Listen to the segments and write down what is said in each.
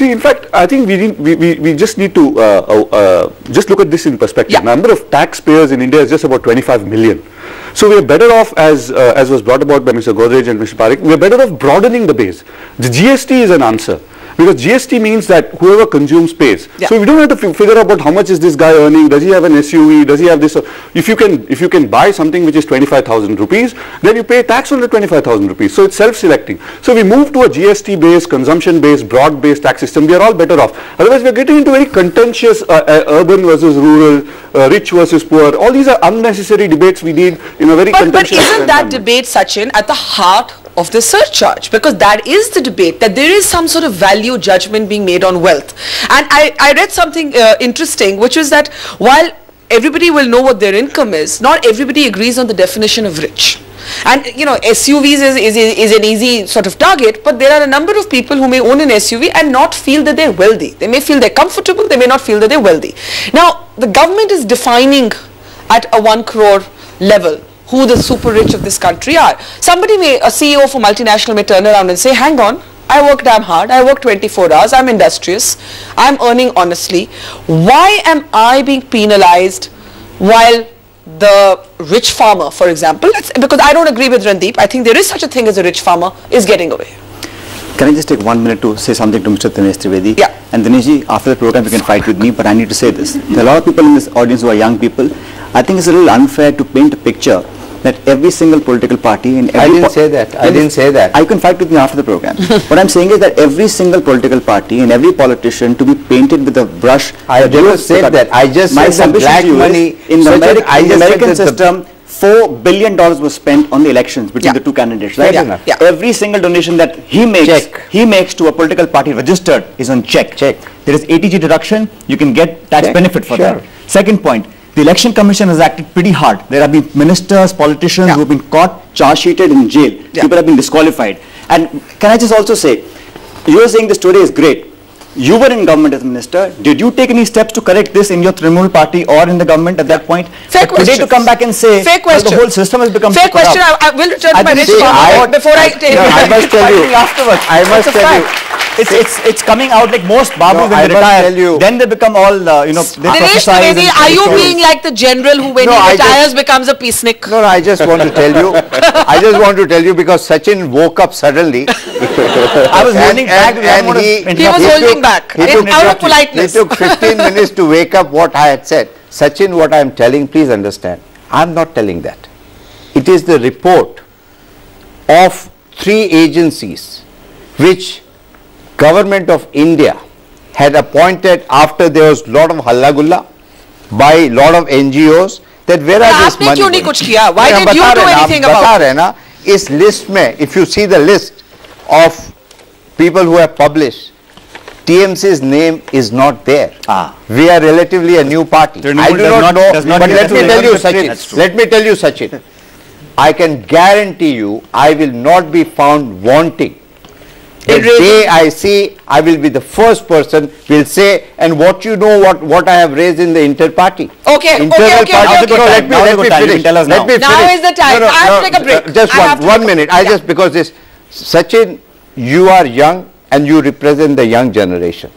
See, in fact, I think we just need to just look at this in perspective. The number of taxpayers in India is just about 25 million. So we are better off, as was brought about by Mr. Godrej and Mr. Parekh, we are better off broadening the base. The GST is an answer. Because GST means that whoever consumes pays. So we don't have to figure out about how much is this guy earning, does he have an SUV, does he have this. If you can buy something which is 25,000 rupees, then you pay tax on the 25,000 rupees. So it's self-selecting. So we move to a GST-based, consumption-based, broad-based tax system, we are all better off. Otherwise we are getting into very contentious urban versus rural, rich versus poor. All these are unnecessary debates we need in a very contentious But isn't that debate, Sachin, at the heart of the surcharge? Because that is the debate, that there is some sort of value judgment being made on wealth. And I read something interesting, which is that while everybody will know what their income is, not everybody agrees on the definition of rich. And you know, SUVs is an easy sort of target, but there are a number of people who may own an SUV and not feel that they're wealthy. They may feel they're comfortable, they may not feel that they're wealthy. Now, the government is defining at a 1 crore level who the super rich of this country are. Somebody may, a CEO of a multinational may turn around and say, hang on, I work damn hard, I work 24 hours, I'm industrious, I'm earning honestly. Why am I being penalized while the rich farmer, for example, because I don't agree with Randeep, I think there is such a thing as a rich farmer, is getting away. Can I just take 1 minute to say something to Mr. Dinesh Trivedi? Yeah. And Dineshji, after the program you can fight with me, but I need to say this. There are a lot of people in this audience who are young people. I think it's a little unfair to paint a picture that every single political party in every... I didn't say that. I didn't say that. I can fight with me after the program. What I'm saying is that every single political party and every politician to be painted with a brush... I never said that. I just said the black money in the American system, $4 billion was spent on the elections between the two candidates, right? Every single donation that he makes to a political party registered is on check. There is ATG deduction, you can get tax benefit for that. Second point, the Election Commission has acted pretty hard. There have been ministers, politicians who have been caught, charge-sheeted in jail. People have been disqualified. And can I just also say, you are saying the story is great. You were in government as a minister. Did you take any steps to correct this in your Trinamool party or in the government at that point? Fair question. Today to come back and say the whole system has become... Fair question. I will return to my rich farmer before I take... I must tell you. I must tell you. It's coming out like most Babus when they retire. Then they become all, you know, they prophesize. Dinesh, are you being like the general who when he retires becomes a peacenik? No, I just want to tell you. I just want to tell you because Sachin woke up suddenly. I was holding back. He was holding back. Out of politeness. He took 15 minutes to wake up what I had said. Sachin, what I am telling, please understand. I am not telling that. It is the report of 3 agencies which Government of India had appointed after there was lot of halla gulla by lot of NGOs that where are this money going? Why did you do anything about it? Is list mein, if you see the list of people who have published, TMC's name is not there. We are relatively a new party. I do not know, but let me tell you, Sachin, let me tell you, Sachin, I can guarantee you I will not be found wanting. The day I see, I will be the first person will say, and what you know, what I have raised in the inter-party. Okay. Let me finish. Now is the time. I have to take a break. Just one minute. Just because this, Sachin, you are young and you represent the young generation.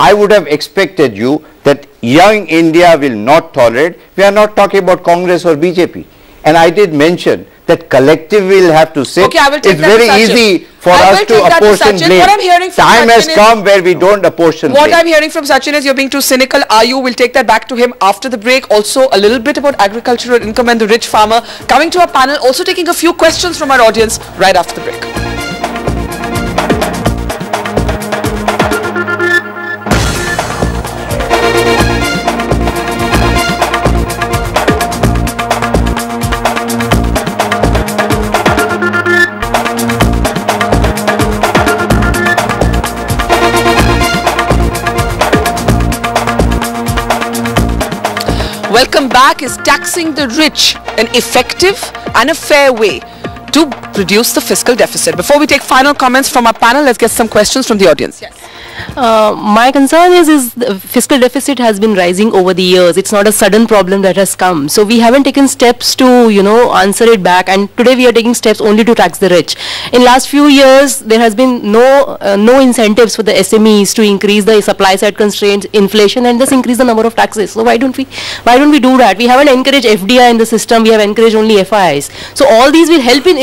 I would have expected you that young India will not tolerate. We are not talking about Congress or BJP. And I did mention that collective will have to sit. I will take it's very easy for us to apportion blame. What I'm hearing from Time Sachin has come where we don't apportion blame. What I'm hearing from Sachin is you're being too cynical. We'll take that back to him after the break. Also a little bit about agricultural income and the rich farmer. Coming to our panel, also taking a few questions from our audience right after the break. Welcome back. Is taxing the rich an effective and a fair way to reduce the fiscal deficit? Before we take final comments from our panel, let's get some questions from the audience. Yes. My concern is the fiscal deficit has been rising over the years. It's not a sudden problem that has come. So we haven't taken steps to, answer it back. And today we are taking steps only to tax the rich. In last few years, there has been no incentives for the SMEs to increase the supply side constraints, inflation, and thus increase the number of taxes. So why don't we do that? We haven't encouraged FDI in the system. We have encouraged only FIs. So all these will help in,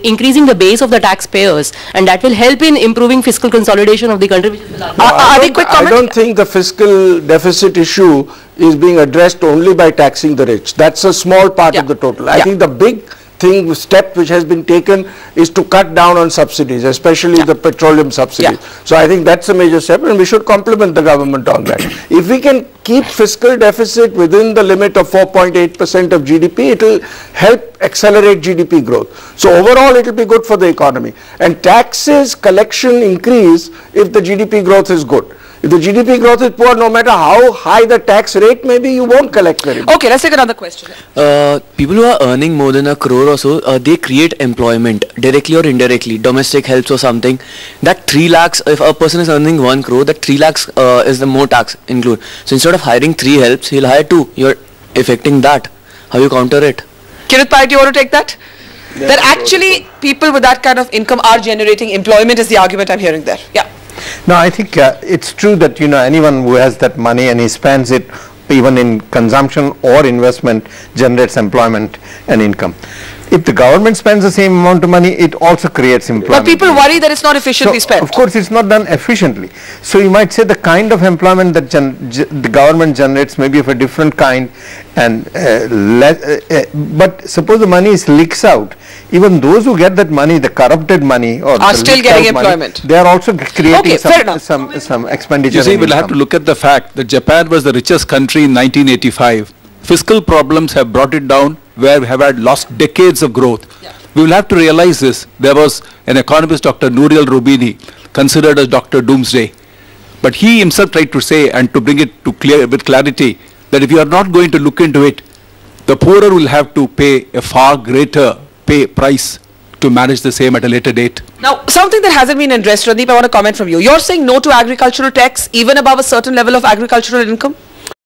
increasing the base of the taxpayers, and that will help in improving fiscal consolidation of the country. I don't think the fiscal deficit issue is being addressed only by taxing the rich. That's a small part of the total. I think the big step which has been taken is to cut down on subsidies, especially the petroleum subsidies. So I think that's a major step, and we should compliment the government on that. If we can keep fiscal deficit within the limit of 4.8% of GDP, it will help accelerate GDP growth. So overall it will be good for the economy, and taxes collection increase if the GDP growth is good. If the GDP growth is poor, no matter how high the tax rate may be, you won't collect very much. Okay, let's take another question. People who are earning more than a crore or so, they create employment directly or indirectly, domestic helps or something. That 3 lakhs, if a person is earning 1 crore, that 3 lakhs is the more tax include. So instead of hiring 3 helps, he'll hire 2. You're affecting that. How you counter it? Kirit Pai, do you want to take that? That actually people with that kind of income are generating employment is the argument I'm hearing there. Yeah. No, I think it's true that, anyone who has that money and he spends it even in consumption or investment generates employment and income. If the government spends the same amount of money, it also creates employment. But people worry that it's not efficiently spent. Of course, it's not done efficiently. So you might say the kind of employment that the government generates may be of a different kind, and but suppose the money leaks out. Even those who get that money, the corrupted money, or are still getting employment. They are also creating some expenditure. You see, we'll have to look at the fact that Japan was the richest country in 1985. Fiscal problems have brought it down, where we have lost decades of growth. We will have to realize this. There was an economist, Dr. Nouriel Roubini, considered as Dr. Doomsday. But he himself tried to say, and to bring it to with clarity, that if you are not going to look into it, the poorer will have to pay a far greater price to manage the same at a later date. Now, something that hasn't been addressed, Randeep, I want a comment from you. You're saying no to agricultural tax, even above a certain level of agricultural income?